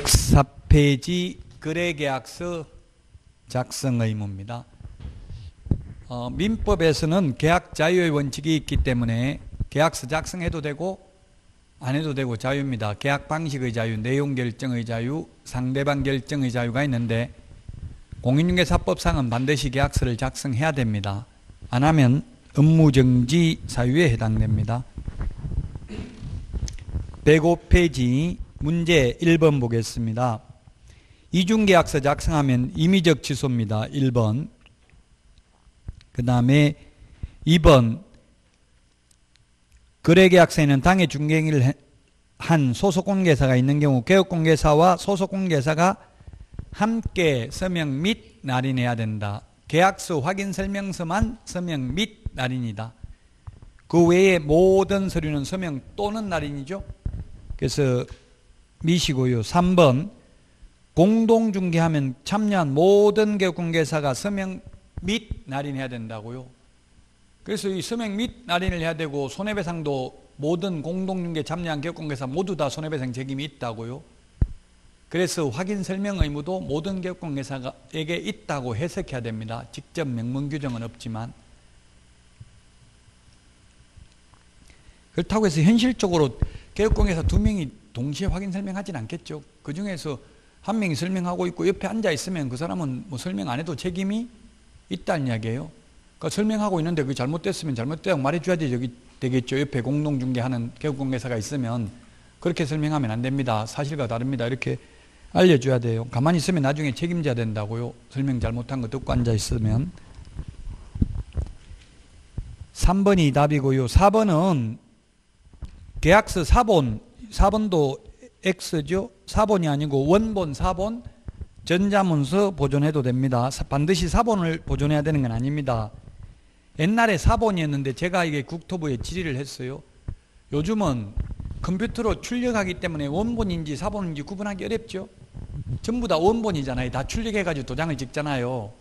104페이지 거래계약서 작성 의무입니다. 민법에서는 계약 자유의 원칙이 있기 때문에 계약서 작성해도 되고 안 해도 되고 자유입니다. 계약 방식의 자유, 내용 결정의 자유, 상대방 결정의 자유가 있는데 공인중개사법상은 반드시 계약서를 작성해야 됩니다. 안 하면 업무정지 사유에 해당됩니다. 105페이지 문제 1번 보겠습니다. 이중계약서 작성하면 임의적 취소입니다. 1번. 그 다음에 2번 거래계약서에는 당해 중개행위를 한 소속공개사가 있는 경우 개업공개사와 소속공개사가 함께 서명 및 날인해야 된다. 계약서 확인 설명서만 서명 및 날인이다. 그 외에 모든 서류는 서명 또는 날인이죠. 그래서 미시고요. 3번 공동중개하면 참여한 모든 개업공개사가 서명 및 날인해야 된다고요. 그래서 이 서명 및 날인을 해야 되고 손해배상도 모든 공동중개 참여한 개업공개사 모두 다 손해배상 책임이 있다고요. 그래서 확인 설명 의무도 모든 개업공개사에게 있다고 해석해야 됩니다. 직접 명문 규정은 없지만. 그렇다고 해서 현실적으로 개업공개사 2명이 동시에 확인 설명하진 않겠죠. 그 중에서 한 명이 설명하고 있고 옆에 앉아 있으면 그 사람은 뭐 설명 안 해도 책임이 있다는 이야기예요. 그러니까 설명하고 있는데 그게 잘못됐으면 잘못되다고 말해줘야지 저기 되겠죠. 옆에 공동중개하는 개업공개사가 있으면 그렇게 설명하면 안 됩니다. 사실과 다릅니다. 이렇게 알려줘야 돼요. 가만히 있으면 나중에 책임져야 된다고요. 설명 잘못한 거 듣고 앉아 있으면. 3번이 답이고요. 4번은 계약서 사본, 4번도 X죠. 사본이 아니고 원본, 사본, 전자문서 보존해도 됩니다. 반드시 사본을 보존해야 되는 건 아닙니다. 옛날에 사본이었는데 제가 이게 국토부에 질의를 했어요. 요즘은 컴퓨터로 출력하기 때문에 원본인지 사본인지 구분하기 어렵죠. 전부 다 원본이잖아요. 다 출력해가지고 도장을 찍잖아요.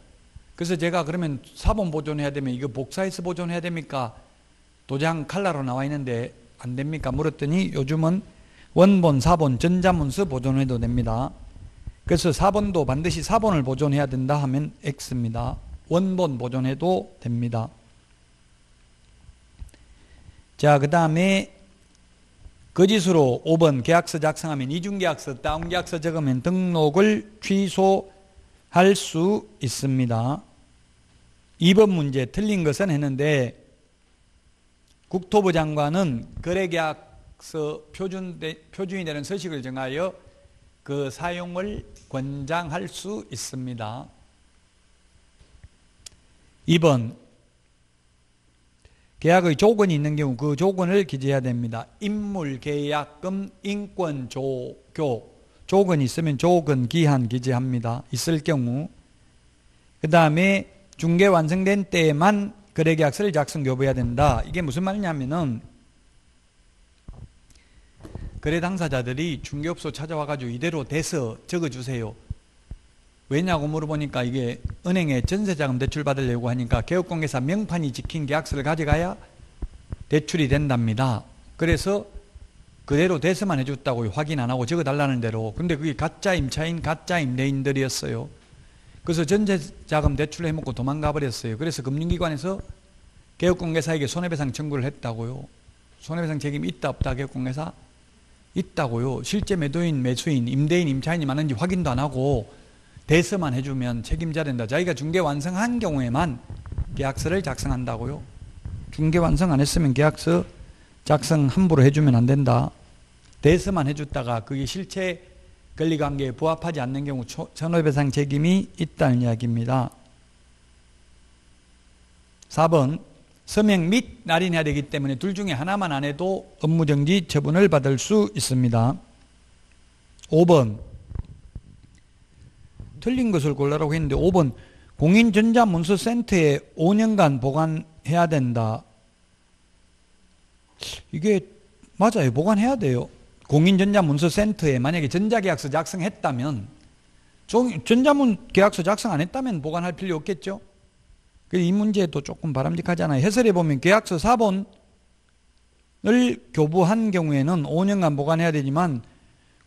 그래서 제가 그러면 사본 보존해야 되면 이거 복사해서 보존해야 됩니까? 도장 칼라로 나와 있는데 안 됩니까? 물었더니 요즘은 원본, 사본, 전자문서 보존해도 됩니다. 그래서 4번도 반드시 사본을 보존해야 된다 하면 X입니다. 원본 보존해도 됩니다. 자, 그 다음에 거짓으로 5번 계약서 작성하면 이중계약서, 다운계약서 적으면 등록을 취소할 수 있습니다. 2번 문제 틀린 것은 했는데 국토부 장관은 거래계약서 표준이 되는 서식을 정하여 그 사용을 권장할 수 있습니다. 2번 계약의 조건이 있는 경우 그 조건을 기재해야 됩니다. 인물계약금, 인권조교 조건이 있으면 조건, 기한 기재합니다. 있을 경우. 그 다음에 중개 완성된 때에만 거래계약서를 작성 교부해야 된다. 이게 무슨 말이냐면은 거래 당사자들이 중개업소 찾아와가지고 이대로 돼서 적어주세요. 왜냐고 물어보니까 이게 은행에 전세자금 대출 받으려고 하니까 개업공개사 명판이 찍힌 계약서를 가져가야 대출이 된답니다. 그래서 그대로 돼서만 해줬다고요. 확인 안 하고 적어달라는 대로. 근데 그게 가짜 임차인, 가짜 임대인들이었어요. 그래서 전세자금 대출을 해먹고 도망가 버렸어요. 그래서 금융기관에서 개업공개사에게 손해배상 청구를 했다고요. 손해배상 책임이 있다 없다 개업공개사? 있다고요. 실제 매도인, 매수인, 임대인, 임차인이 맞는지 확인도 안 하고 대서만 해주면 책임져야 된다. 자기가 중개 완성한 경우에만 계약서를 작성한다고요. 중개 완성 안 했으면 계약서 작성 함부로 해주면 안 된다. 대서만 해줬다가 그게 실체 권리관계에 부합하지 않는 경우 손해배상 책임이 있다는 이야기입니다. 4번 서명 및 날인해야 되기 때문에 둘 중에 하나만 안 해도 업무정지 처분을 받을 수 있습니다. 5번 틀린 것을 골라라고 했는데 5번 공인전자문서센터에 5년간 보관해야 된다. 이게 맞아요. 보관해야 돼요. 공인전자문서센터에 만약에 전자계약서 작성했다면 전자계약서 작성 안 했다면 보관할 필요 없겠죠. 이 문제도 조금 바람직하잖아요. 해설해 보면 계약서 사본을 교부한 경우에는 5년간 보관해야 되지만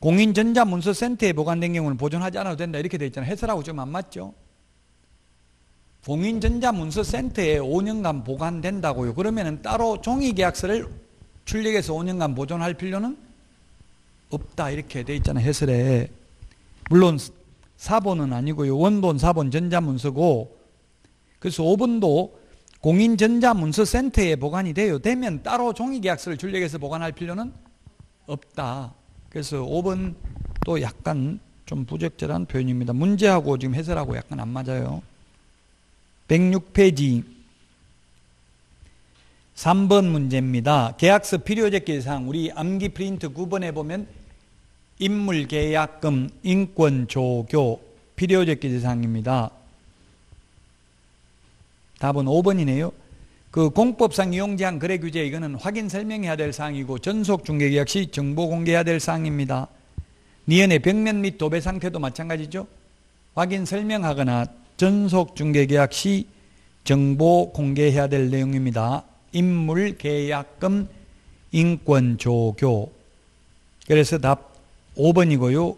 공인전자문서센터에 보관된 경우는 보존하지 않아도 된다 이렇게 되어 있잖아요. 해설하고 좀 안 맞죠? 공인전자문서센터에 5년간 보관된다고요. 그러면은 따로 종이계약서를 출력해서 5년간 보존할 필요는 없다 이렇게 되어 있잖아요. 해설에. 물론 사본은 아니고요. 원본, 사본, 전자문서고, 그래서 5번도 공인전자문서센터에 보관이 돼요. 되면 따로 종이계약서를 출력해서 보관할 필요는 없다. 그래서 5번 또 약간 좀 부적절한 표현입니다. 문제하고 지금 해설하고 약간 안 맞아요. 106페이지 3번 문제입니다. 계약서 필요제기사항 우리 암기 프린트 9번에 보면 인물계약금, 인권조교 필요제기사항입니다. 답은 5번이네요. 그 공법상 이용제한 거래규제 이거는 확인 설명해야 될 사항이고 전속중개계약 시 정보 공개해야 될 사항입니다. 니은의 벽면 및 도배 상태도 마찬가지죠. 확인 설명하거나 전속중개계약 시 정보 공개해야 될 내용입니다. 인물계약금, 인권조교. 그래서 답 5번이고요.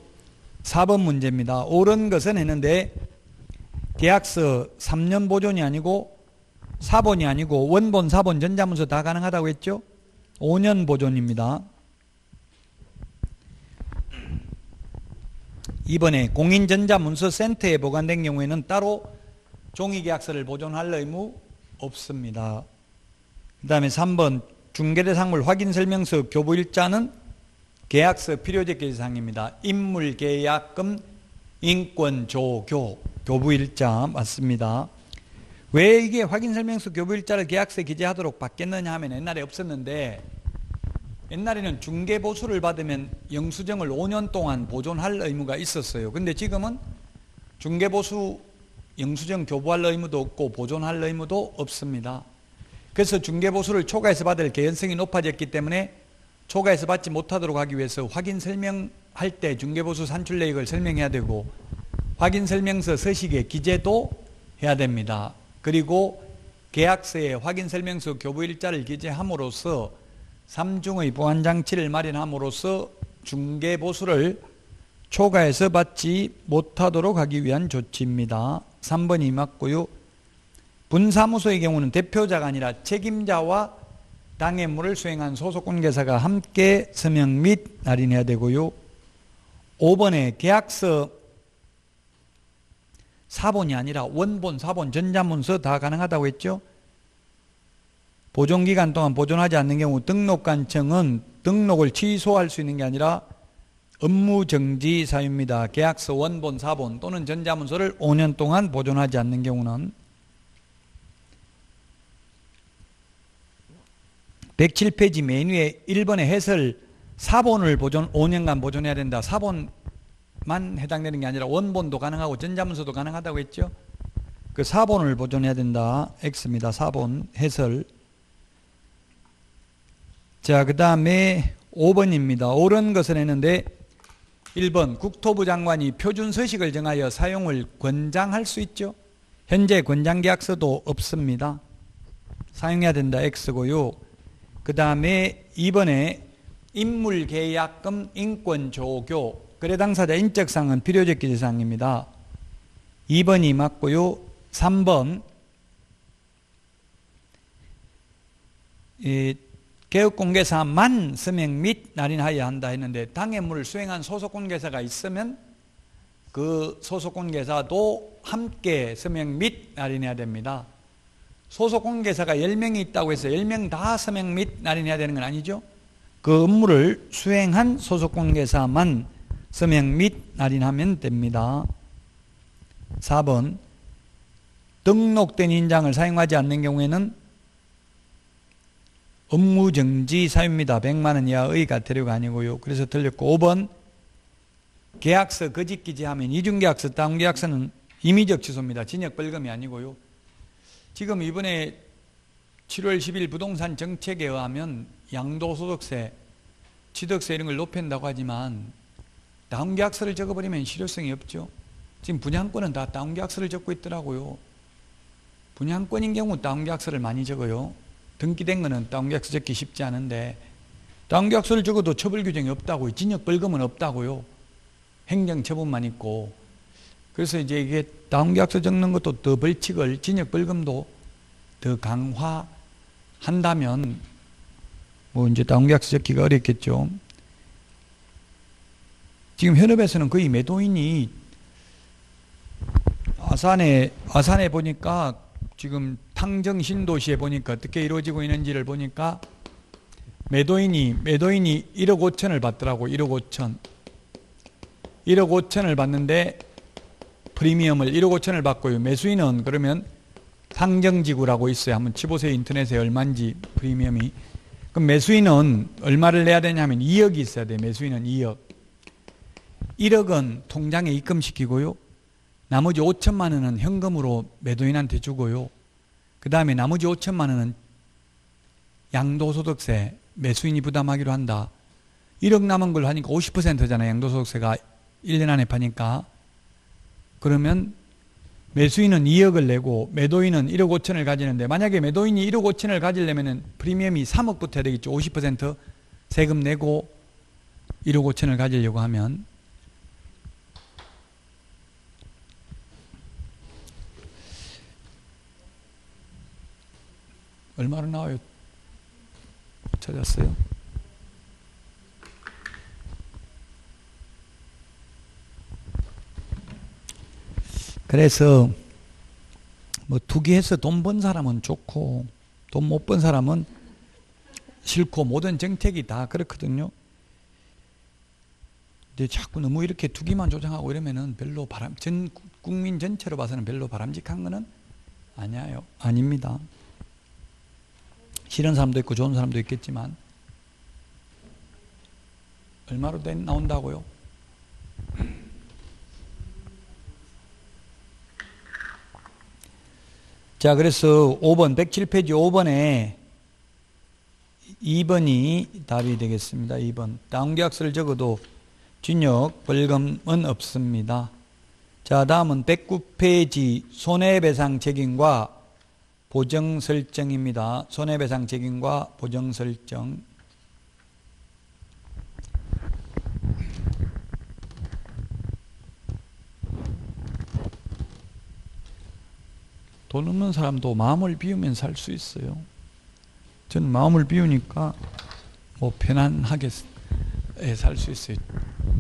4번 문제입니다. 옳은 것은 했는데 계약서 3년 보존이 아니고 사본이 아니고 원본, 사본, 전자문서 다 가능하다고 했죠? 5년 보존입니다. 이번에 공인전자문서센터에 보관된 경우에는 따로 종이계약서를 보존할 의무 없습니다. 그 다음에 3번 중개대상물 확인설명서 교부일자는 계약서 필요제기사항입니다. 인물계약금, 인권조교 교부일자 맞습니다. 왜 이게 확인설명서 교부일자를 계약서에 기재하도록 바뀌었느냐 하면 옛날에 없었는데 옛날에는 중개보수를 받으면 영수증을 5년 동안 보존할 의무가 있었어요. 근데 지금은 중개보수 영수증 교부할 의무도 없고 보존할 의무도 없습니다. 그래서 중개보수를 초과해서 받을 개연성이 높아졌기 때문에 초과해서 받지 못하도록 하기 위해서 확인 설명할 때 중개보수 산출 내역을 설명해야 되고 확인 설명서 서식에 기재도 해야 됩니다. 그리고 계약서에 확인 설명서 교부일자를 기재함으로써 3중의 보안장치를 마련함으로써 중개보수를 초과해서 받지 못하도록 하기 위한 조치입니다. 3번이 맞고요. 분사무소의 경우는 대표자가 아니라 책임자와 당해물을 수행한 소속관계사가 함께 서명 및 날인해야 되고요. 5번에 계약서 사본이 아니라 원본, 사본, 전자문서 다 가능하다고 했죠. 보존기간 동안 보존하지 않는 경우 등록관청은 등록을 취소할 수 있는 게 아니라 업무정지 사유입니다. 계약서 원본, 사본 또는 전자문서를 5년 동안 보존하지 않는 경우는 107페이지 맨 위에 1번의 해설 사본을 5년간 보존해야 된다. 사본만 해당되는 게 아니라 원본도 가능하고 전자문서도 가능하다고 했죠. 그 사본을 보존해야 된다. X입니다. 사본 해설. 자, 그 다음에 5번입니다. 옳은 것을 했는데 1번 국토부 장관이 표준 서식을 정하여 사용을 권장할 수 있죠. 현재 권장계약서도 없습니다. 사용해야 된다. X고요. 그 다음에 2번에 인물계약금, 인권조교 거래 당사자 인적사항은 필요적 기재사항입니다. 2번이 맞고요. 3번 개업공개사만 서명 및 날인하여야 한다 했는데 당해물을 수행한 소속공개사가 있으면 그 소속공개사도 함께 서명 및 날인해야 됩니다. 소속공개사가 10명이 있다고 해서 10명 다 서명 및 날인해야 되는 건 아니죠. 그 업무를 수행한 소속공개사만 서명 및 날인하면 됩니다. 4번 등록된 인장을 사용하지 않는 경우에는 업무정지 사유입니다. 100만 원 이하의 과태료가 아니고요. 그래서 틀렸고 5번 계약서 거짓 기재하면 이중계약서, 다운계약서는 임의적 취소입니다. 징역벌금이 아니고요. 지금 이번에 7월 10일 부동산 정책에 의하면 양도소득세, 취득세 이런 걸 높인다고 하지만 다운계약서를 적어버리면 실효성이 없죠. 지금 분양권은 다 다운계약서를 적고 있더라고요. 분양권인 경우 다운계약서를 많이 적어요. 등기된 거는 다운계약서 적기 쉽지 않은데 다운계약서를 적어도 처벌 규정이 없다고요. 징역벌금은 없다고요. 행정처분만 있고. 그래서 이제 이게 다운계약서 적는 것도 더 벌칙을, 징역벌금도 더 강화한다면 뭐 이제 다운계약서 적기가 어렵겠죠. 지금 현업에서는 거의 매도인이 아산에 보니까 지금 탕정 신도시에 보니까 어떻게 이루어지고 있는지를 보니까 매도인이 1억 5천을 받더라고. 1억 5천. 1억 5천을 받는데 프리미엄을 1억 5천을 받고요. 매수인은 그러면 상정지구라고 있어요. 한번 치보세요. 인터넷에 얼마인지 프리미엄이. 그럼 매수인은 얼마를 내야 되냐면 2억이 있어야 돼. 매수인은 2억. 1억은 통장에 입금시키고요. 나머지 5천만 원은 현금으로 매도인한테 주고요. 그 다음에 나머지 5천만 원은 양도소득세 매수인이 부담하기로 한다. 1억 남은 걸 하니까 50%잖아요. 양도소득세가 1년 안에 파니까. 그러면 매수인은 2억을 내고 매도인은 1억 5천을 가지는데, 만약에 매도인이 1억 5천을 가지려면 프리미엄이 3억부터 해야 되겠죠. 50% 세금 내고 1억 5천을 가지려고 하면. 얼마로 나와요? 찾았어요? 그래서 뭐 투기해서 돈 번 사람은 좋고 돈 못 번 사람은 싫고, 모든 정책이 다 그렇거든요. 근데 자꾸 너무 이렇게 투기만 조장하고 이러면은 별로 전 국민 전체로 봐서는 별로 바람직한 거는 아닙니다. 싫은 사람도 있고 좋은 사람도 있겠지만. 얼마로 나온다고요? 자, 그래서 5번 107페이지 5번에 2번이 답이 되겠습니다. 2번. 다운계약서를 적어도 징역 벌금은 없습니다. 자, 다음은 109페이지 손해배상 책임과 보정 설정입니다. 손해배상 책임과 보정 설정. 돈 없는 사람도 마음을 비우면 살 수 있어요. 저는 마음을 비우니까 뭐 편안하게 살 수 있어요.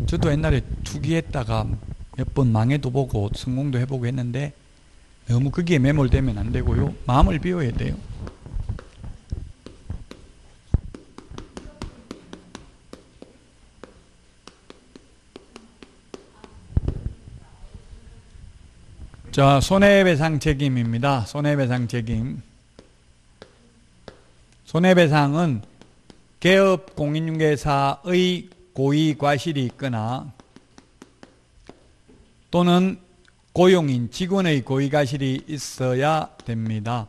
저도 옛날에 투기했다가 몇 번 망해도 보고 성공도 해보고 했는데, 너무 거기에 매몰되면 안 되고요. 마음을 비워야 돼요. 자, 손해배상 책임입니다. 손해배상 책임. 손해배상은 개업 공인중개사의 고의 과실이 있거나 또는 고용인 직원의 고의 과실이 있어야 됩니다.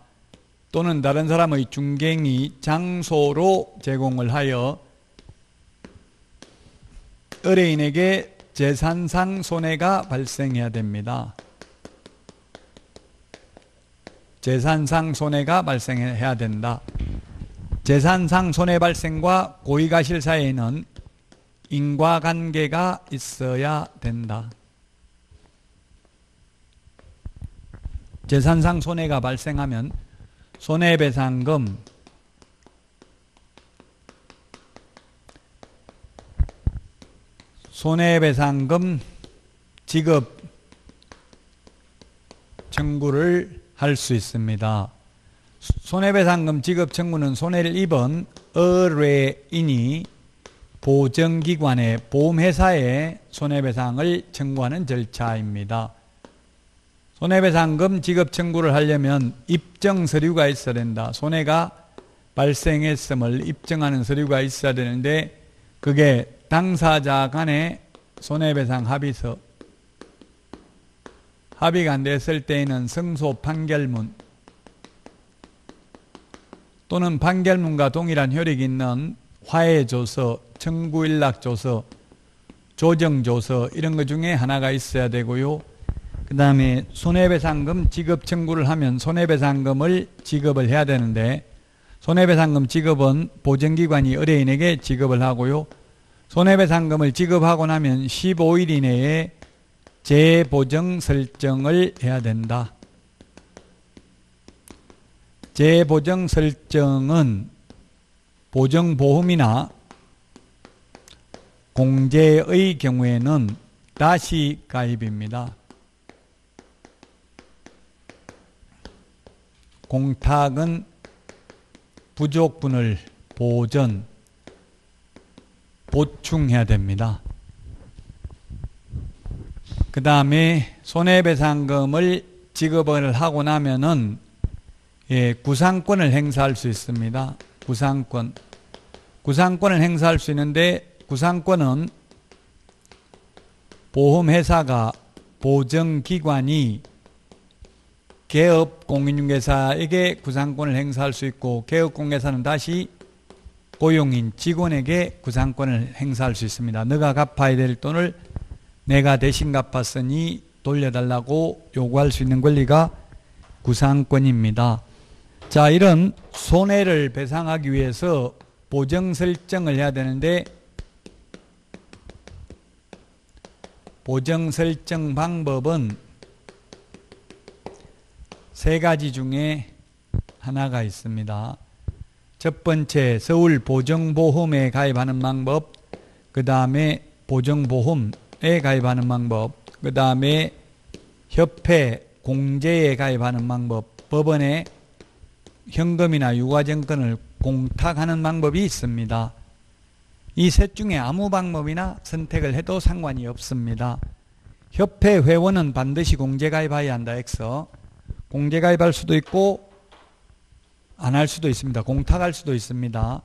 또는 다른 사람의 중개행위 장소로 제공을 하여 의뢰인에게 재산상 손해가 발생해야 됩니다. 재산상 손해가 발생해야 된다. 재산상 손해 발생과 고의과실 사이에는 인과관계가 있어야 된다. 재산상 손해가 발생하면 손해배상금, 지급 청구를 할 수 있습니다. 손해배상금 지급 청구는 손해를 입은 의뢰인이 보정기관에, 보험회사에 손해배상을 청구하는 절차입니다. 손해배상금 지급 청구를 하려면 입증 서류가 있어야 된다. 손해가 발생했음을 입증하는 서류가 있어야 되는데, 그게 당사자 간의 손해배상 합의서, 합의가 안 됐을 때에는 승소 판결문 또는 판결문과 동일한 효력이 있는 화해조서, 청구일락조서, 조정조서 이런 것 중에 하나가 있어야 되고요. 그 다음에 손해배상금 지급 청구를 하면 손해배상금을 지급을 해야 되는데, 손해배상금 지급은 보증기관이 의뢰인에게 지급을 하고요. 손해배상금을 지급하고 나면 15일 이내에 재보정 설정을 해야 된다. 재보정 설정은 보정보험이나 공제의 경우에는 다시 가입입니다. 공탁은 부족분을 보충해야 됩니다. 그 다음에 손해배상금을 지급을 하고 나면은 구상권을 행사할 수 있습니다. 구상권을 행사할 수 있는데, 구상권은 보험회사가 보정기관이 개업공인중개사에게 구상권을 행사할 수 있고, 개업공개사는 다시 고용인 직원에게 구상권을 행사할 수 있습니다. 너가 갚아야 될 돈을 내가 대신 갚았으니 돌려달라고 요구할 수 있는 권리가 구상권입니다. 자, 이런 손해를 배상하기 위해서 보정 설정을 해야 되는데, 보정 설정 방법은 세 가지 중에 하나가 있습니다. 첫 번째, 서울보정보험에 가입하는 방법, 그 다음에 보정보험에 가입하는 방법, 그 다음에 협회 공제에 가입하는 방법, 법원에 현금이나 유가증권을 공탁하는 방법이 있습니다. 이 셋 중에 아무 방법이나 선택을 해도 상관이 없습니다. 협회 회원은 반드시 공제가입해야 한다 해서 공제가입할 수도 있고 안 할 수도 있습니다. 공탁할 수도 있습니다.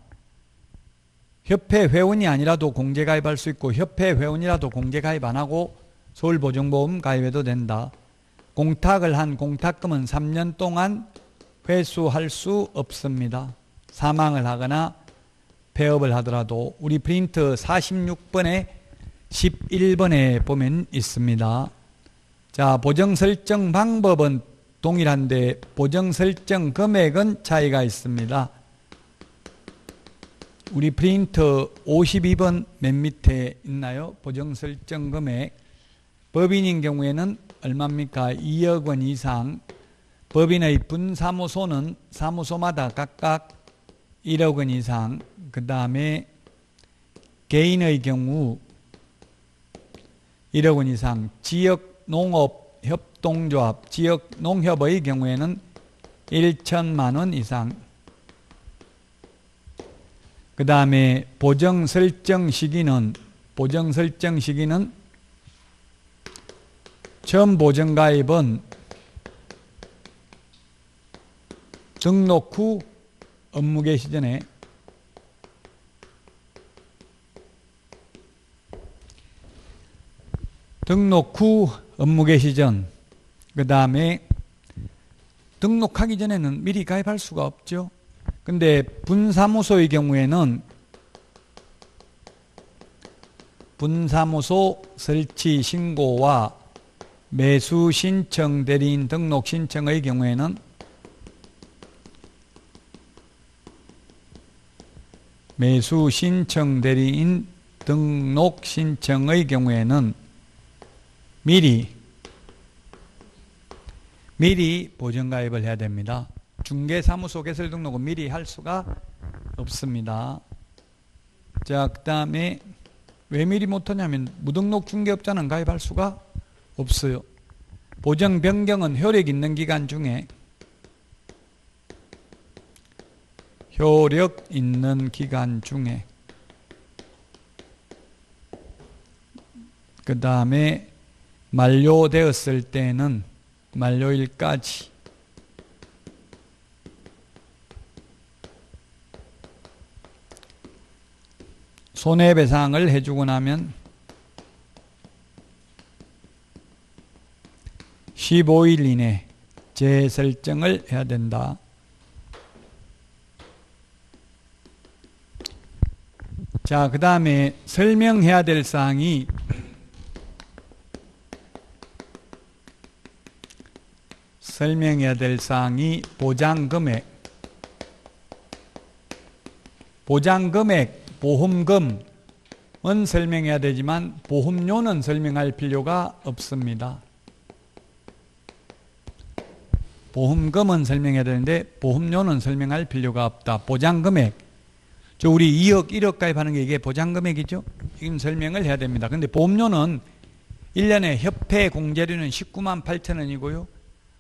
협회 회원이 아니라도 공제가입할 수 있고, 협회 회원이라도 공제가입 안 하고 서울보정보험 가입해도 된다. 공탁을 한 공탁금은 3년 동안 회수할 수 없습니다. 사망을 하거나 폐업을 하더라도. 우리 프린트 46번에 11번에 보면 있습니다. 자, 보정 설정 방법은 동일한데 보정 설정 금액은 차이가 있습니다. 우리 프린트 52번 맨 밑에 있나요? 보정 설정 금액. 법인인 경우에는 얼마입니까? 2억 원 이상. 법인의 분사무소는 사무소마다 각각 1억 원 이상. 그 다음에 개인의 경우 1억 원 이상. 지역농업협동조합, 지역농협의 경우에는 1천만 원 이상. 그 다음에 보정 설정 시기는 처음 보정 가입은 등록 후 업무 개시 전에, 등록 후 업무 개시 전, 그 다음에 등록하기 전에는 미리 가입할 수가 없죠. 근데 분사무소의 경우에는 분사무소 설치 신고와 매수 신청 대리인 등록 신청의 경우에는 매수 신청 대리인 등록 신청의 경우에는 미리 보정가입을 해야 됩니다. 중개사무소 개설 등록은 미리 할 수가 없습니다. 자, 그 다음에 왜 미리 못하냐면 무등록 중개업자는 가입할 수가 없어요. 보정 변경은 효력 있는 기간 중에 그 다음에 만료되었을 때는 만료일까지 손해배상을 해주고 나면 15일 이내 재설정을 해야 된다. 자, 그 다음에 설명해야 될 사항이 보장금액, 보장금액, 보험금은 설명해야 되지만 보험료는 설명할 필요가 없습니다. 보험금은 설명해야 되는데 보험료는 설명할 필요가 없다. 보장금액, 저 우리 2억, 1억 가입하는 게 이게 보장금액이죠. 지금 설명을 해야 됩니다. 근데 보험료는 1년에 협회 공제료는 19만 8천 원이고요.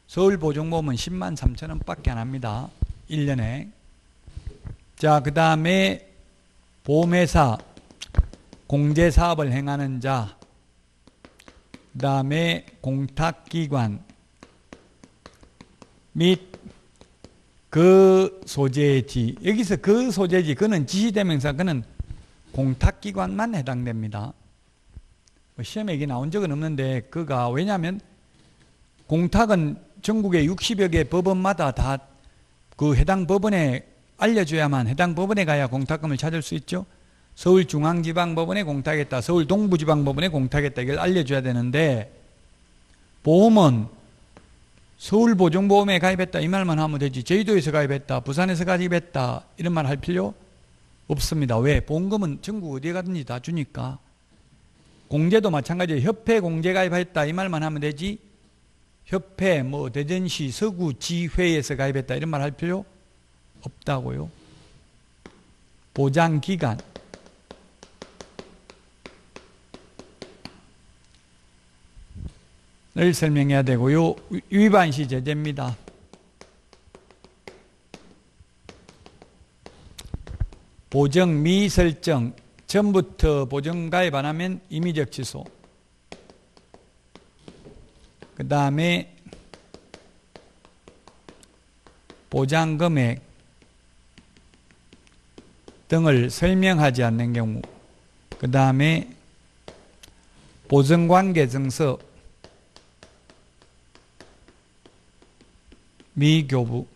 서울보증보험은 10만 3천 원밖에 안 합니다. 1년에. 자, 그 다음에 보험회사, 공제사업을 행하는 자, 그 다음에 공탁기관 및 그 소재지, 여기서 그 소재지, 그는 지시대명사, 그는 공탁기관만 해당됩니다. 시험에 이게 나온 적은 없는데, 그가, 왜냐하면 공탁은 전국에 60여 개 법원마다 다 그 해당 법원에 알려줘야만 해당 법원에 가야 공탁금을 찾을 수 있죠. 서울중앙지방법원에 공탁했다, 서울동부지방법원에 공탁했다, 이걸 알려줘야 되는데, 보험은 서울보증보험에 가입했다 이 말만 하면 되지, 제주도에서 가입했다, 부산에서 가입했다 이런 말 할 필요 없습니다. 왜? 보험금은 전국 어디에 가든지 다 주니까. 공제도 마찬가지예요. 협회 공제 가입했다 이 말만 하면 되지, 협회, 뭐 대전시 서구지회에서 가입했다 이런 말 할 필요 없다고요. 보장기간, 을 설명해야 되고요. 위반시 제재입니다. 보정 미설정, 전부터 보정 가입 안 하면 임의적 취소. 그 다음에 보장금액 등을 설명하지 않는 경우, 그 다음에 보증관계증서 미교부,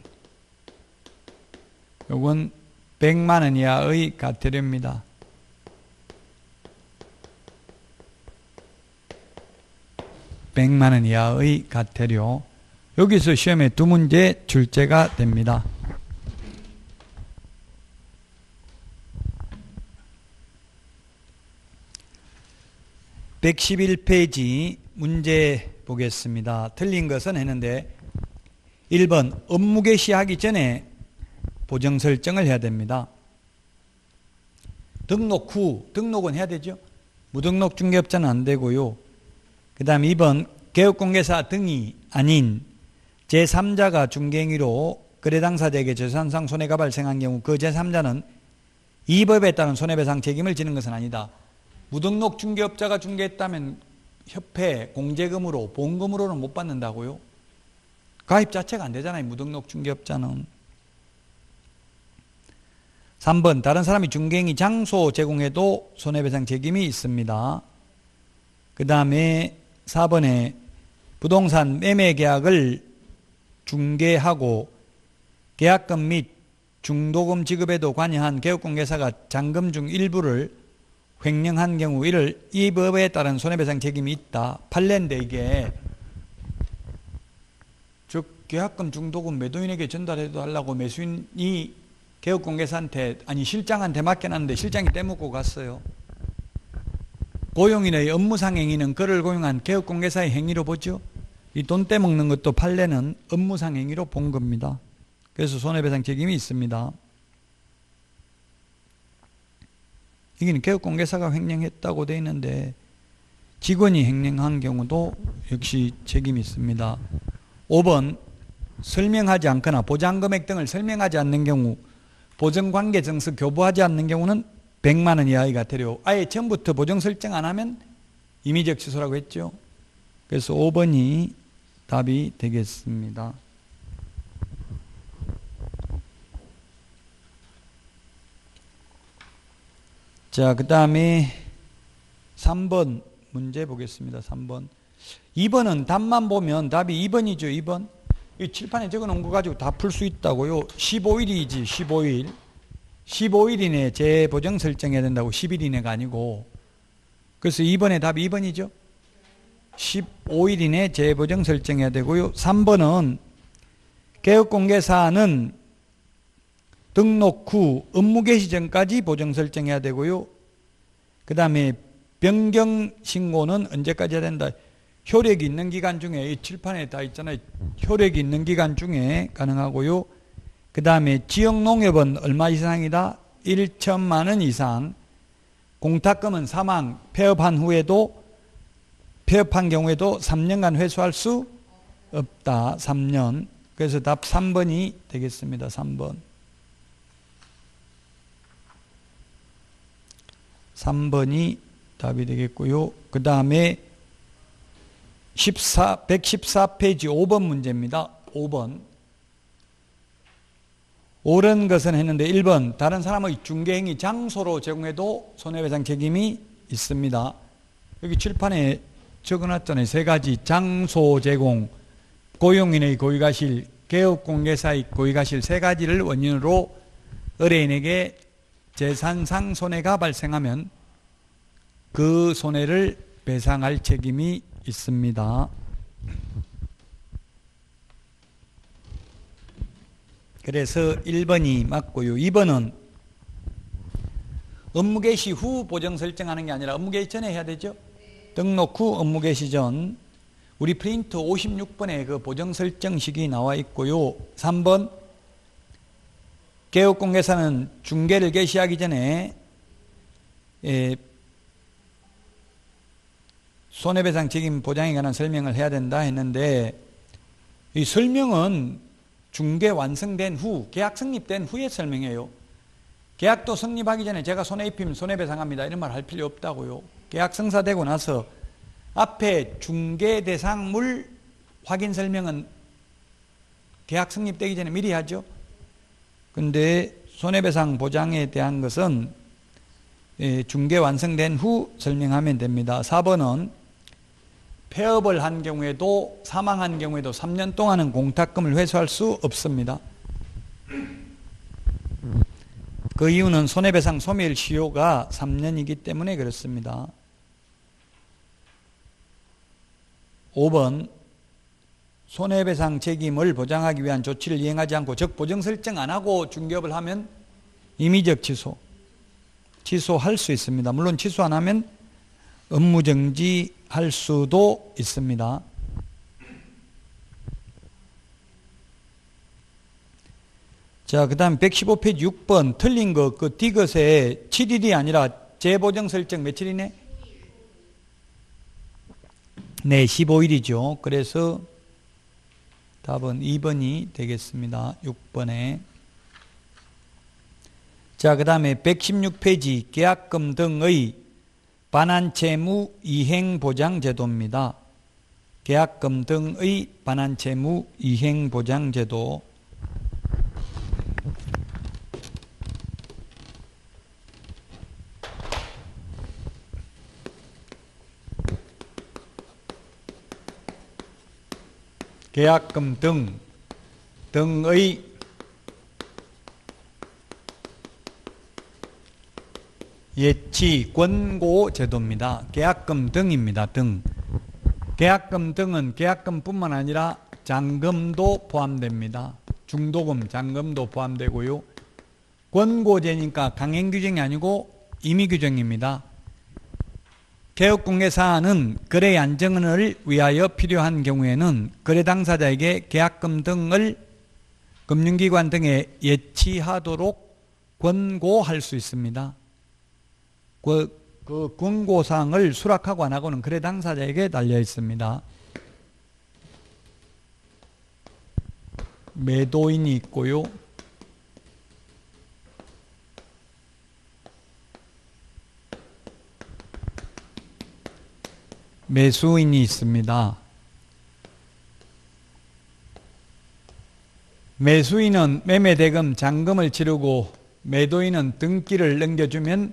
요건 100만 원 이하의 과태료입니다. (100만 원) 이하의 과태료. 여기서 시험에 2문제 출제가 됩니다. (111페이지) 문제 보겠습니다. 틀린 것은 했는데 1번 업무 개시하기 전에 보정 설정을 해야 됩니다. 등록 후, 등록은 해야 되죠. 무등록 중개업자는 안 되고요. 그 다음 2번 개업공개사 등이 아닌 제3자가 중개행위로 거래당사자에게 재산상 손해가 발생한 경우 그 제3자는 이 법에 따른 손해배상 책임을 지는 것은 아니다. 무등록 중개업자가 중개했다면 협회 공제금으로, 보험금으로는 못 받는다고요. 가입 자체가 안 되잖아요, 무등록 중개업자는. 3번 다른 사람이 중개행위 장소 제공해도 손해배상 책임이 있습니다. 그 다음에 4번에 부동산 매매 계약을 중개하고 계약금 및 중도금 지급에도 관여한 개업공개사가 잔금 중 일부를 횡령한 경우 이를 이 법에 따른 손해배상 책임이 있다. 판례인데 이게 즉 계약금 중도금 매도인에게 전달해도 하려고 매수인이 개업공개사한테, 아니 실장한테 맡겨놨는데 실장이 떼먹고 갔어요. 고용인의 업무상 행위는 그를 고용한 개업공개사의 행위로 보죠. 이 돈 떼먹는 것도 판례는 업무상 행위로 본 겁니다. 그래서 손해배상 책임이 있습니다. 여기는 개업공개사가 횡령했다고 되어 있는데 직원이 횡령한 경우도 역시 책임이 있습니다. 5번 설명하지 않거나 보장금액 등을 설명하지 않는 경우, 보증관계증서 교부하지 않는 경우는 100만 원 이하의 과태료. 아예 처음부터 보정 설정 안 하면 임의적 취소라고 했죠. 그래서 5번이 답이 되겠습니다. 자, 그 다음에 3번 문제 보겠습니다. 3번. 2번은 답만 보면 답이 2번이죠. 2번. 이 칠판에 적어놓은 거 가지고 다 풀 수 있다고요. 15일이지. 15일. 15일 이내에 재보정 설정해야 된다고. 10일 이내가 아니고. 그래서 2번의 답이 2번이죠. 15일 이내에 재보정 설정해야 되고요. 3번은 개업공개사는 등록 후 업무 개시 전까지 보정 설정해야 되고요. 그 다음에 변경 신고는 언제까지 해야 된다? 효력이 있는 기간 중에, 이 칠판에 다 있잖아요. 효력이 있는 기간 중에 가능하고요. 그 다음에 지역농협은 얼마 이상이다? 1천만 원 이상. 공탁금은 사망, 폐업한 후에도, 폐업한 경우에도 3년간 회수할 수 없다. 3년. 그래서 답 3번이 되겠습니다. 3번. 3번이 답이 되겠고요. 그 다음에 114페이지 5번 문제입니다. 5번. 옳은 것은 했는데 1번. 다른 사람의 중개행위 장소로 제공해도 손해배상 책임이 있습니다. 여기 칠판에 적어놨잖아요. 세 가지. 장소 제공, 고용인의 고의가실, 개업공개사의 고의가실 세 가지를 원인으로 의뢰인에게 재산상 손해가 발생하면 그 손해를 배상할 책임이 있습니다. 그래서 1번이 맞고요. 2번은 업무 개시 후 보정 설정하는 게 아니라 업무 개시 전에 해야 되죠. 등록 후 업무 개시 전. 우리 프린트 56번에 그 보정 설정식이 나와 있고요. 3번 개업공개사는 중개를 개시하기 전에 손해배상 책임 보장에 관한 설명을 해야 된다 했는데, 이 설명은 중개 완성된 후, 계약 성립된 후에 설명해요. 계약도 성립하기 전에 제가 손해 입히면 손해배상합니다 이런 말 할 필요 없다고요. 계약 성사되고 나서 앞에 중개 대상물 확인 설명은 계약 성립되기 전에 미리 하죠. 근데 손해배상 보장에 대한 것은 중개 완성된 후 설명하면 됩니다. 4번은 폐업을 한 경우에도, 사망한 경우에도 3년 동안은 공탁금을 회수할 수 없습니다. 그 이유는 손해배상 소멸 시효가 3년이기 때문에 그렇습니다. 5번 손해배상 책임을 보장하기 위한 조치를 이행하지 않고, 즉 보정 설정 안 하고 중개업을 하면 임의적 취소, 취소할 수 있습니다. 물론 취소 안 하면 업무정지할 수도 있습니다. 자, 그 다음 115페이지 6번 틀린 거, 그 디귿에 7일이 아니라 재보정 설정 며칠이네? 네, 15일이죠. 그래서 답은 2번이 되겠습니다. 6번에. 자, 그 다음에 116페이지 계약금 등의 반환채무 이행보장제도입니다. 계약금 등의 반환채무 이행보장제도. 계약금 등의 예치 권고 제도입니다. 계약금 등입니다. 등. 계약금 등은 계약금뿐만 아니라 잔금도 포함됩니다. 중도금, 잔금도 포함되고요. 권고제니까 강행 규정이 아니고 임의 규정입니다. 개업공개사는 거래 안정을 위하여 필요한 경우에는 거래 당사자에게 계약금 등을 금융기관 등에 예치하도록 권고할 수 있습니다. 그 권고사항을 수락하고 안 하고는 거래 당사자에게 달려 있습니다. 매도인이 있고요. 매수인이 있습니다. 매수인은 매매대금 잔금을 치르고 매도인은 등기를 넘겨주면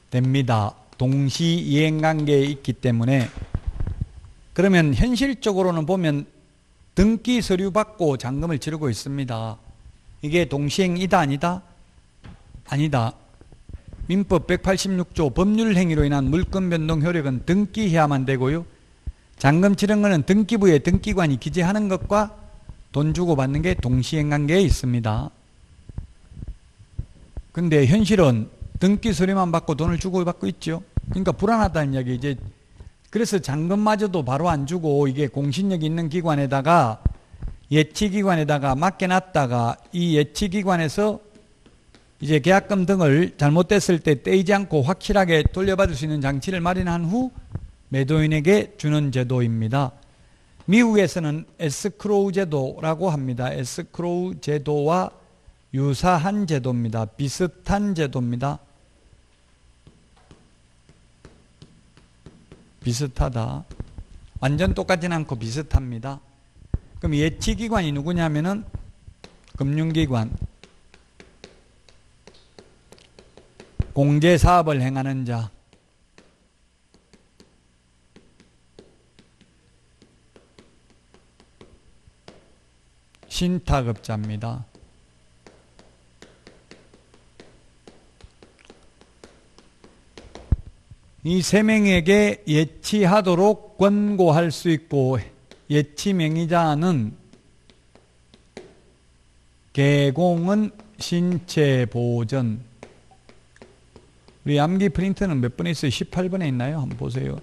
됩니다. 동시 이행관계에 있기 때문에. 그러면 현실적으로는 보면 등기 서류 받고 잔금을 치르고 있습니다. 이게 동시행이다 아니다? 아니다. 민법 186조 법률행위로 인한 물권 변동 효력은 등기해야만 되고요. 잔금 치른 것은 등기부에 등기관이 기재하는 것과 돈 주고 받는 게 동시행관계에 있습니다. 근데 현실은 등기 수리만 받고 돈을 주고 받고 있죠. 그러니까 불안하다는 이야기. 이제 그래서 잔금마저도 바로 안 주고 이게 공신력이 있는 기관에다가 예치기관에다가 맡겨놨다가 이 예치기관에서 이제 계약금 등을 잘못됐을 때 떼이지 않고 확실하게 돌려받을 수 있는 장치를 마련한 후 매도인에게 주는 제도입니다. 미국에서는 에스크로우 제도라고 합니다. 에스크로우 제도와 유사한 제도입니다. 비슷한 제도입니다. 비슷하다. 완전 똑같지는 않고 비슷합니다. 그럼 예치기관이 누구냐면은 금융기관, 공제사업을 행하는 자, 신탁업자입니다. 이 세 명에게 예치하도록 권고할 수 있고 예치명의자는 개공은 신체보전. 우리 암기 프린트는 몇 번에 있어요? 18번에 있나요? 한번 보세요.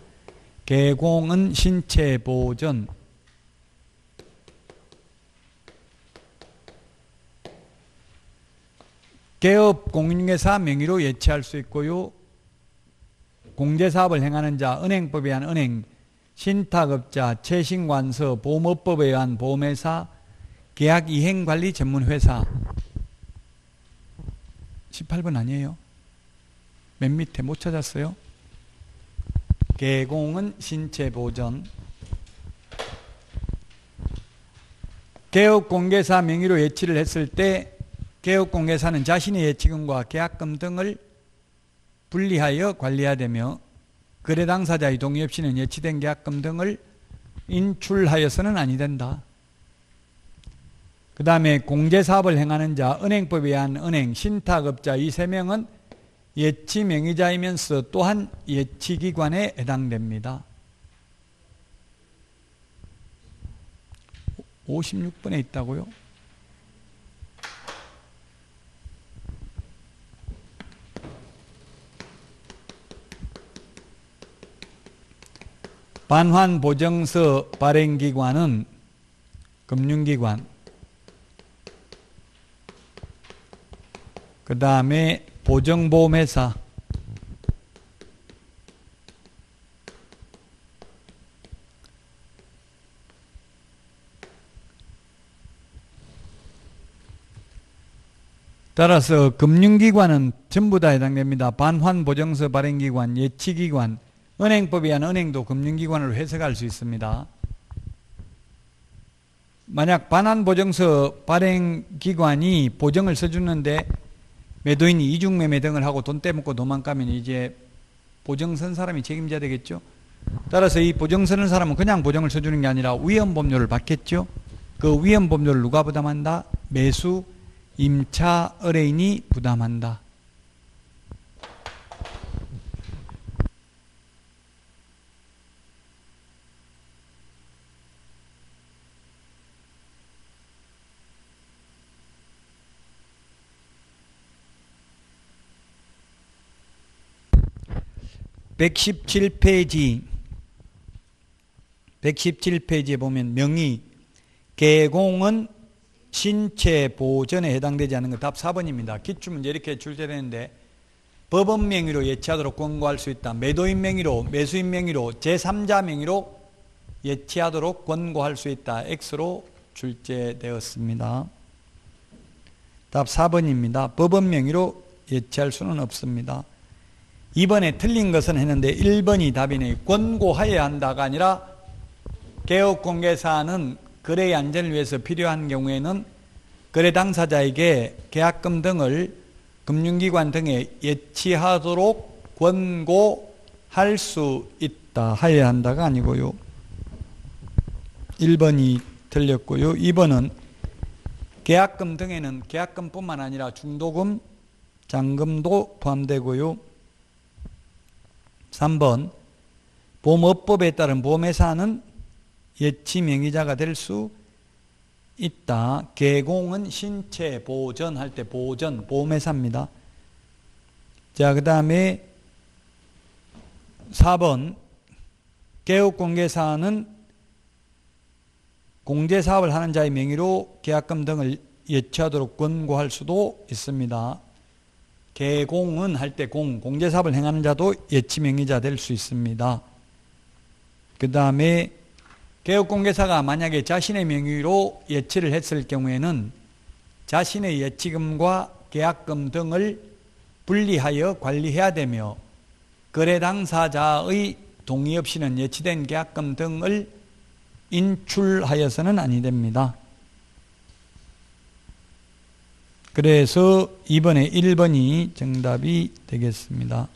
개공은 신체보전. 개업 공인중개사 명의로 예치할 수 있고요. 공제사업을 행하는 자, 은행법에 의한 은행, 신탁업자, 채신관서, 보험업법에 의한 보험회사, 계약이행관리 전문회사. 18번 아니에요? 맨 밑에 못 찾았어요? 개공은 신체보전. 개업공개사 명의로 예치를 했을 때 개업공개사는 자신의 예치금과 계약금 등을 분리하여 관리해야 되며 거래 당사자의 동의 없이는 예치된 계약금 등을 인출하여서는 아니 된다. 그 다음에 공제사업을 행하는 자, 은행법에 의한 은행, 신탁업자 이 세 명은 예치 명의자이면서 또한 예치기관에 해당됩니다. 56번에 있다고요? 반환보증서 발행기관은 금융기관, 그 다음에 보증보험회사, 따라서 금융기관은 전부 다 해당됩니다. 반환보증서 발행기관, 예치기관, 은행법에 의한 은행도 금융기관으로 해석할 수 있습니다. 만약 반환보증서 발행기관이 보증을 써주는데 매도인이 이중매매 등을 하고 돈 떼먹고 도망가면 이제 보증 선 사람이 책임져야 되겠죠. 따라서 이 보증 서는 사람은 그냥 보증을 써주는 게 아니라 위험보험료를 받겠죠. 그 위험보험료를 누가 부담한다? 매수, 임차, 의뢰인이 부담한다. (117페이지) 117페이지에 보면 명의 개공은 신체보전에 해당되지 않는 것 답 4번입니다. 기출문제 이렇게 출제되는데 법원 명의로 예치하도록 권고할 수 있다. 매도인 명의로, 매수인 명의로, 제3자 명의로 예치하도록 권고할 수 있다. X로 출제되었습니다. 답 4번입니다. 법원 명의로 예치할 수는 없습니다. 2번에 틀린 것은 했는데 1번이 답이네. 권고하여야 한다가 아니라 개업공개사는 거래의 안전을 위해서 필요한 경우에는 거래 당사자에게 계약금 등을 금융기관 등에 예치하도록 권고할 수 있다. 하여야 한다가 아니고요. 1번이 틀렸고요. 2번은 계약금 등에는 계약금뿐만 아니라 중도금, 잔금도 포함되고요. 3번 보험업법에 따른 보험회사는 예치 명의자가 될 수 있다. 개공은 신체 보전 할 때 보전, 보험회사입니다. 자, 그 다음에 4번 개업공개사는 공제사업을 하는 자의 명의로 계약금 등을 예치하도록 권고할 수도 있습니다. 개공은 할 때 공제사업을 행하는 자도 예치명의자 될 수 있습니다. 그 다음에 개업공개사가 만약에 자신의 명의로 예치를 했을 경우에는 자신의 예치금과 계약금 등을 분리하여 관리해야 되며 거래 당사자의 동의 없이는 예치된 계약금 등을 인출하여서는 아니 됩니다. 그래서 이번에 1번이 정답이 되겠습니다.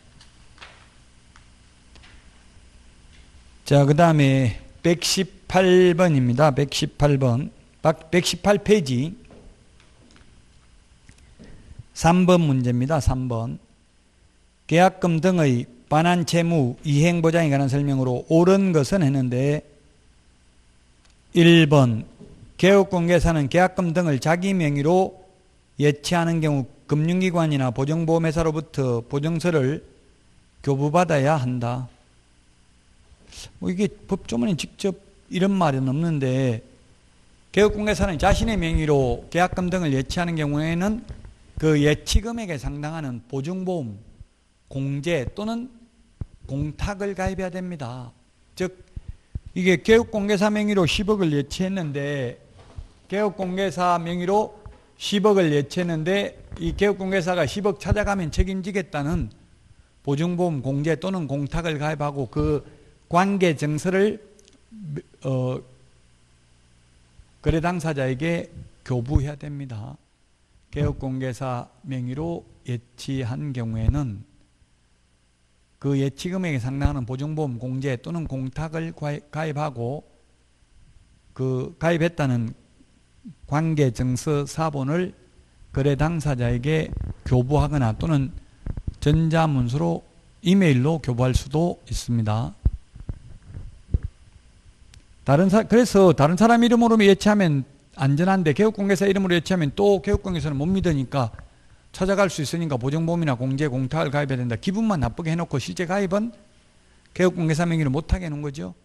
자, 그 다음에 118번입니다. 118번. 118페이지. 3번 문제입니다. 3번. 계약금 등의 반환 채무 이행 보장에 관한 설명으로 옳은 것은 했는데 1번 개업공개사는 계약금 등을 자기 명의로 예치하는 경우 금융기관이나 보증보험회사로부터 보증서를 교부받아야 한다. 뭐 이게 법조문에 직접 이런 말은 없는데 개업공개사는 자신의 명의로 계약금 등을 예치하는 경우에는 그 예치금액에 상당하는 보증보험, 공제 또는 공탁을 가입해야 됩니다. 즉 이게 개업공개사 명의로 10억을 예치했는데 개업공개사 명의로 10억을 예치했는데 이 개업공개사가 10억 찾아가면 책임지겠다는 보증보험, 공제 또는 공탁을 가입하고 그 관계증서를 거래 당사자에게 교부해야 됩니다. 개업공개사 명의로 예치한 경우에는 그 예치금액에 상당하는 보증보험, 공제 또는 공탁을 가입하고 그 가입했다는 관계증서 사본을 거래 당사자에게 교부하거나 또는 전자문서로 이메일로 교부할 수도 있습니다. 그래서 다른 사람 이름으로 예치하면 안전한데 개업공개사 이름으로 예치하면 또 개업공개사는 못 믿으니까 찾아갈 수 있으니까 보증보험이나 공제, 공탁을 가입해야 된다. 기분만 나쁘게 해놓고 실제 가입은 개업공개사 명의로 못하게 해놓은 거죠.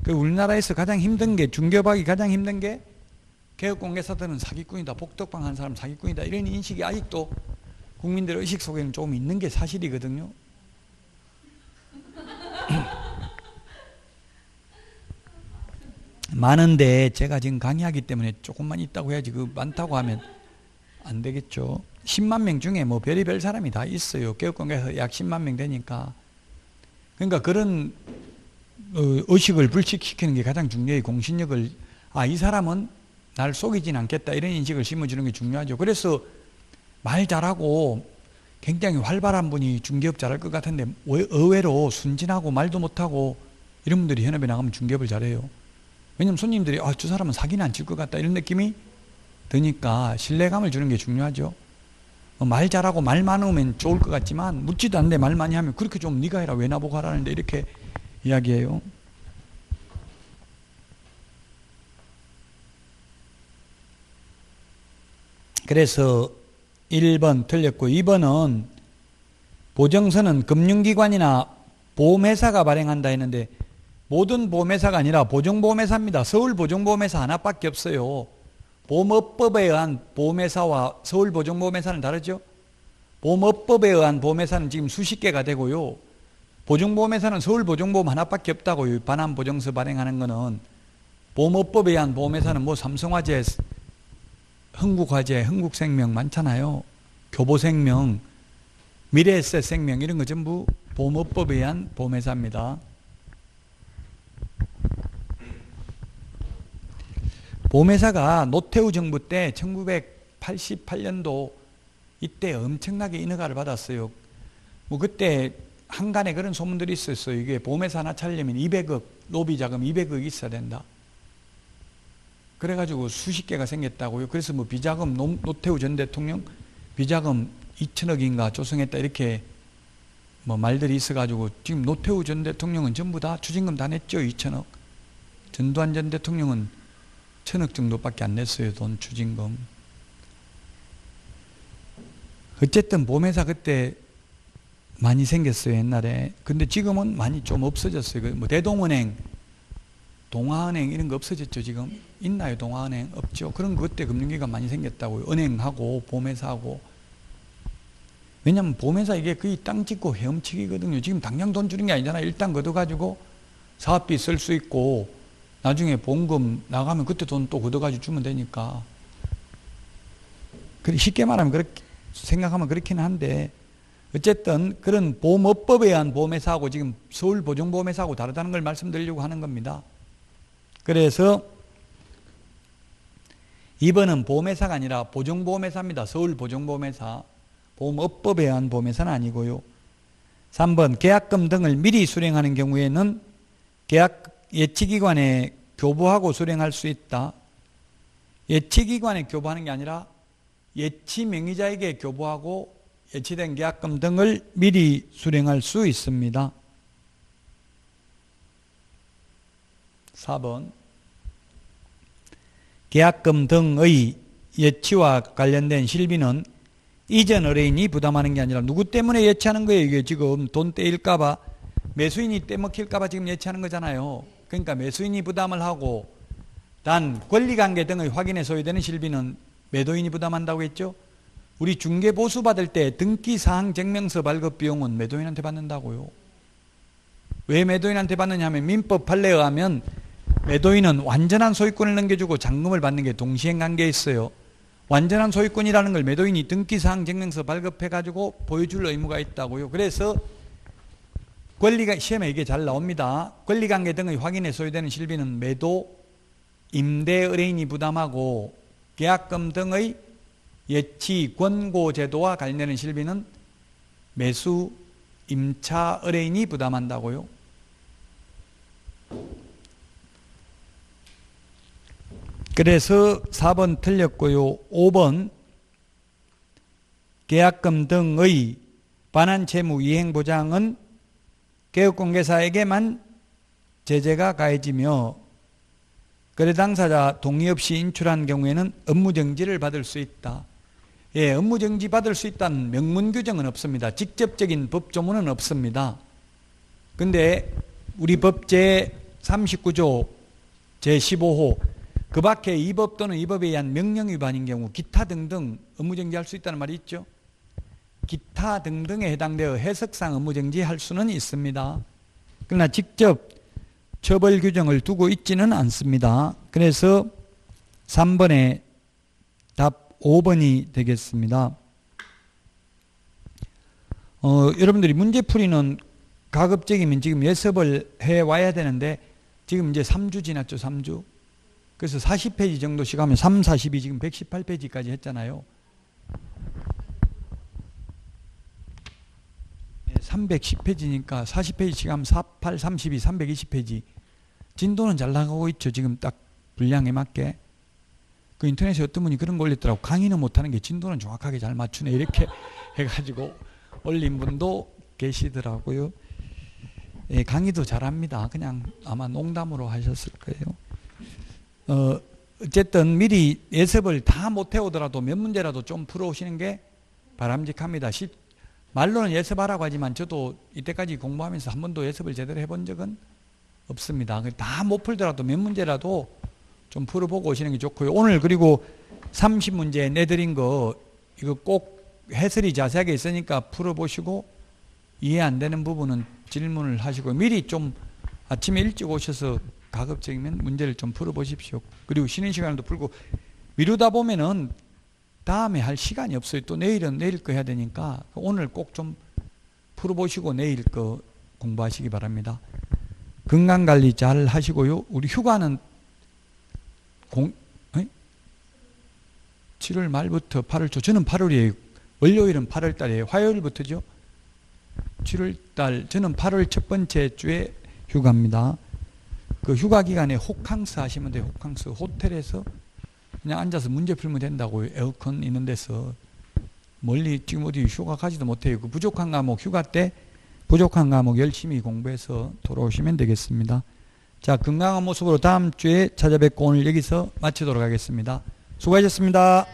우리나라에서 가장 힘든 게, 중개업하기 가장 힘든 게 개업공개사들은 사기꾼이다, 복덕방 한 사람 사기꾼이다 이런 인식이 아직도 국민들의 의식 속에는 조금 있는 게 사실이거든요. 많은데 제가 지금 강의하기 때문에 조금만 있다고 해야지 그 많다고 하면 안 되겠죠. 10만 명 중에 뭐 별의별 사람이 다 있어요. 개업공개사 약 10만 명 되니까. 그러니까 그런 의식을 불식시키는 게 가장 중요해요. 공신력을, 이 사람은 날 속이진 않겠다 이런 인식을 심어주는 게 중요하죠. 그래서 말 잘하고 굉장히 활발한 분이 중개업 잘할 것 같은데 의외로 순진하고 말도 못하고 이런 분들이 현업에 나가면 중개업을 잘해요. 왜냐면 손님들이 저 사람은 사기는 안 칠 것 같다 이런 느낌이 드니까 신뢰감을 주는 게 중요하죠. 말 잘하고 말 많으면 좋을 것 같지만 묻지도 않는데 말 많이 하면 그렇게 좀 네가 해라 왜 나보고 하라는데 이렇게 이야기해요. 그래서 1번 틀렸고 2번은 보증서는 금융기관이나 보험회사가 발행한다 했는데 모든 보험회사가 아니라 보증보험회사입니다. 서울보증보험회사 하나밖에 없어요. 보험업법에 의한 보험회사와 서울보증보험회사는 다르죠. 보험업법에 의한 보험회사는 지금 수십 개가 되고요. 보증보험회사는 서울보증보험 하나밖에 없다고요. 반환보증서 발행하는 거는. 보험업법에 의한 보험회사는 뭐 삼성화재, 흥국화재, 흥국생명 많잖아요. 교보생명, 미래에셋생명 이런 거 전부 보험업법에 의한 보험회사입니다. 보험회사가 노태우 정부 때 1988년도 이때 엄청나게 인허가를 받았어요. 뭐 그때 한간에 그런 소문들이 있었어요. 이게 보험회사 하나 차리려면 200억, 로비 자금 200억 있어야 된다. 그래가지고 수십 개가 생겼다고요. 그래서 뭐 비자금, 노태우 전 대통령 비자금 2천억인가 조성했다 이렇게 뭐 말들이 있어가지고 지금 노태우 전 대통령은 전부 다 추징금 다 냈죠. 2천억. 전두환 전 대통령은 1,000억 정도밖에 안 냈어요. 돈 추징금. 어쨌든 보험회사 그때 많이 생겼어요, 옛날에. 근데 지금은 많이 좀 없어졌어요. 뭐 대동은행, 동아은행 이런 거 없어졌죠, 지금? 있나요, 동아은행? 없죠. 그런 거 그때 금융기관 많이 생겼다고요. 은행하고 보험회사하고. 왜냐면 보험회사 이게 거의 땅 짓고 헤엄치기거든요. 지금 당장 돈 주는 게 아니잖아요. 일단 걷어가지고 사업비 쓸 수 있고 나중에 보험금 나가면 그때 돈 또 걷어가지고 주면 되니까. 쉽게 말하면 그렇게 생각하면 그렇긴 한데 어쨌든 그런 보험업법에 의한 보험회사하고 지금 서울보증보험회사하고 다르다는 걸 말씀드리려고 하는 겁니다. 그래서 2번은 보험회사가 아니라 보증보험회사입니다. 서울보증보험회사. 보험업법에 의한 보험회사는 아니고요. 3번 계약금 등을 미리 수령하는 경우에는 계약 예치기관에 교부하고 수령할 수 있다. 예치기관에 교부하는 게 아니라 예치명의자에게 교부하고 예치된 계약금 등을 미리 수령할 수 있습니다. 4번 계약금 등의 예치와 관련된 실비는 이전 의뢰인이 부담하는 게 아니라 누구 때문에 예치하는 거예요? 이게 지금 돈 떼일까봐 매수인이 떼먹힐까봐 지금 예치하는 거잖아요. 그러니까 매수인이 부담을 하고 단 권리관계 등의 확인에 소요되는 실비는 매도인이 부담한다고 했죠. 우리 중개보수 받을 때 등기사항 증명서 발급 비용은 매도인한테 받는다고요. 왜 매도인한테 받느냐 하면 민법 판례에 의하면 매도인은 완전한 소유권을 넘겨주고 잔금을 받는 게 동시행관계에 있어요. 완전한 소유권이라는 걸 매도인이 등기사항 증명서 발급해가지고 보여줄 의무가 있다고요. 그래서 권리가 시험에 이게 잘 나옵니다. 권리관계 등의 확인에 소요되는 실비는 매도, 임대 의뢰인이 부담하고 계약금 등의 예치, 권고 제도와 관련되는 실비는 매수, 임차 의뢰인이 부담한다고요. 그래서 4번 틀렸고요. 5번 계약금 등의 반환채무 이행보장은 개업공개사에게만 제재가 가해지며 거래 당사자 동의 없이 인출한 경우에는 업무정지를 받을 수 있다. 예, 업무정지 받을 수 있다는 명문 규정은 없습니다. 직접적인 법조문은 없습니다. 근데 우리 법 제39조 제15호 그 밖에 이 법 또는 이 법에 의한 명령 위반인 경우 기타 등등 업무정지할 수 있다는 말이 있죠. 기타 등등에 해당되어 해석상 업무정지할 수는 있습니다. 그러나 직접 처벌 규정을 두고 있지는 않습니다. 그래서 3번의 답 5번이 되겠습니다. 여러분들이 문제풀이는 가급적이면 지금 예습을 해와야 되는데 지금 이제 3주 지났죠. 3주. 그래서 40페이지 정도씩 하면 3, 42 지금 118페이지까지 했잖아요. 310페이지니까 40페이지씩 하면 48, 32, 320페이지. 진도는 잘 나가고 있죠. 지금 딱 분량에 맞게. 그 인터넷에 어떤 분이 그런 거 올렸더라고. 강의는 못하는 게 진도는 정확하게 잘 맞추네. 이렇게 해가지고 올린 분도 계시더라고요. 예, 강의도 잘합니다. 그냥 아마 농담으로 하셨을 거예요. 어쨌든 미리 예습을 다 못 해오더라도 몇 문제라도 좀 풀어오시는 게 바람직합니다. 말로는 예습하라고 하지만 저도 이때까지 공부하면서 한 번도 예습을 제대로 해본 적은 없습니다. 다 못 풀더라도 몇 문제라도 좀 풀어보고 오시는 게 좋고요. 오늘 그리고 30문제 내드린 거 이거 꼭 해설이 자세하게 있으니까 풀어보시고 이해 안 되는 부분은 질문을 하시고 미리 좀 아침에 일찍 오셔서 가급적이면 문제를 좀 풀어보십시오. 그리고 쉬는 시간도 풀고 미루다 보면은 다음에 할 시간이 없어요. 또 내일은 내일 거 해야 되니까 오늘 꼭 좀 풀어보시고 내일 거 공부하시기 바랍니다. 건강관리 잘 하시고요. 우리 휴가는 7월 말부터 8월 초. 저는 8월이에요. 월요일은 8월 달이에요. 화요일부터죠. 7월 달. 저는 8월 첫 번째 주에 휴가입니다. 그 휴가 기간에 호캉스 하시면 돼요. 호캉스. 호텔에서 그냥 앉아서 문제 풀면 된다고요. 에어컨 있는 데서. 멀리 지금 어디 휴가 가지도 못해요. 그 부족한 과목 휴가 때 부족한 과목 열심히 공부해서 돌아오시면 되겠습니다. 자, 건강한 모습으로 다음 주에 찾아뵙고 오늘 여기서 마치도록 하겠습니다. 수고하셨습니다.